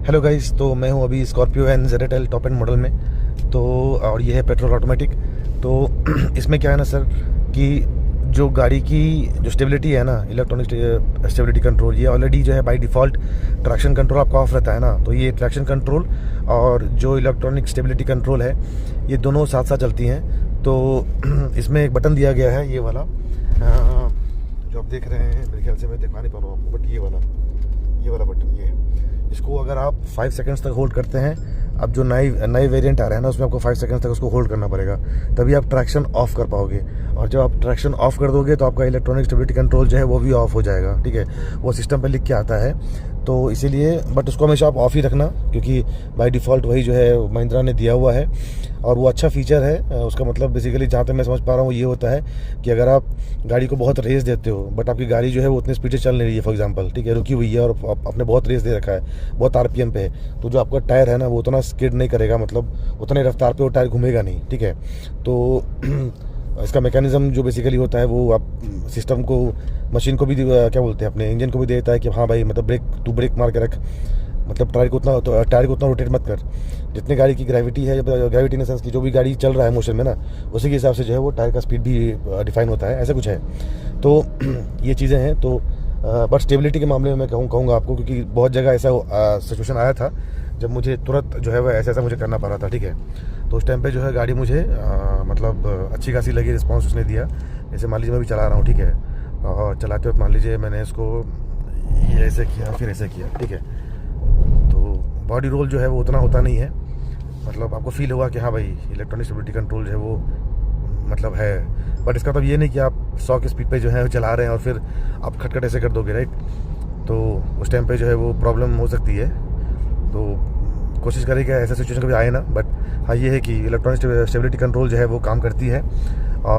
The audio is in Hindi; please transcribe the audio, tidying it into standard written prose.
हेलो गाइस, तो मैं हूं अभी Scorpio N ZL top end model में। तो और ये है पेट्रोल ऑटोमेटिक। तो इसमें क्या है ना सर कि जो गाड़ी की जो स्टेबिलिटी है ना, इलेक्ट्रॉनिक स्टेबिलिटी कंट्रोल, ये ऑलरेडी जो है बाय डिफ़ॉल्ट ट्रैक्शन कंट्रोल आपका ऑफ रहता है ना। तो ये ट्रैक्शन कंट्रोल और जो इलेक्ट्रॉनिक स्टेबिलिटी कंट्रोल है, ये दोनों साथ साथ चलती हैं। तो इसमें एक बटन दिया गया है, ये वाला जो आप देख रहे हैं। मेरे ख्याल से मैं दिखा नहीं पा रहा हूँ आपको, बट ये वाला बटन, ये इसको अगर आप 5 सेकंड्स तक होल्ड करते हैं, अब जो नए वेरिएंट आ रहा है ना, उसमें आपको 5 सेकंड्स तक उसको होल्ड करना पड़ेगा, तभी आप ट्रैक्शन ऑफ कर पाओगे। और जब आप ट्रैक्शन ऑफ कर दोगे तो आपका इलेक्ट्रॉनिक स्टेबिलिटी कंट्रोल जो है वो भी ऑफ हो जाएगा। ठीक है, वो सिस्टम पे लिख के आता है, तो इसीलिए बट उसको हमेशा आप ऑफ ही रखना, क्योंकि बाय डिफ़ॉल्ट वही जो है महिंद्रा ने दिया हुआ है और वो अच्छा फीचर है। उसका मतलब बेसिकली जहाँ तक मैं समझ पा रहा हूँ ये होता है कि अगर आप गाड़ी को बहुत रेस देते हो, बट आपकी गाड़ी जो है वो उतनी स्पीड से चल नहीं रही है, फॉर एग्जांपल, ठीक है, रुकी हुई है और आपने बहुत रेस दे रखा है, बहुत RPM पे है, तो जो आपका टायर है ना वो उतना स्किड नहीं करेगा, मतलब उतने रफ्तार पे वो टायर घूमेगा नहीं। ठीक है, तो इसका मैकेनिज्म जो बेसिकली होता है वो आप सिस्टम को, मशीन को भी क्या बोलते हैं, अपने इंजन को भी देता है कि हाँ भाई, मतलब ब्रेक मार के रख, मतलब टायर को उतना रोटेट मत कर। जितनी गाड़ी की ग्रेविटी है, ग्रेविटी इन सेंस की जो भी गाड़ी चल रहा है मोशन में ना, उसी के हिसाब से जो है वो टायर का स्पीड भी डिफाइन होता है, ऐसा कुछ है। तो ये चीज़ें हैं। तो बट स्टेबिलिटी के मामले में मैं कहूँगा आपको, क्योंकि बहुत जगह ऐसा सिचुएशन आया था जब मुझे तुरंत जो है वह ऐसा मुझे करना पड़ रहा था। ठीक है, तो उस टाइम पे जो है गाड़ी मुझे मतलब अच्छी खासी लगी, रिस्पॉन्स उसने दिया। जैसे मान लीजिए मैं भी चला रहा हूँ, ठीक है, और चलाते वक्त मान लीजिए मैंने इसको ये ऐसे किया, फिर ऐसे किया, ठीक है, तो बॉडी रोल जो है वो उतना होता नहीं है, मतलब आपको फील होगा कि हाँ भाई इलेक्ट्रॉनिक स्टेबिलिटी कंट्रोल जो है वो मतलब है। बट इसका मतलब ये नहीं कि आप 100 की स्पीड पे जो है चला रहे हैं और फिर आप खटखट ऐसे कर दोगे, राइट। तो उस टाइम पे जो है वो प्रॉब्लम हो सकती है। तो कोशिश करें कि ऐसा सिचुएशन कभी आए ना। बट हाँ, ये है कि इलेक्ट्रॉनिक स्टेबिलिटी कंट्रोल जो है वो काम करती है। और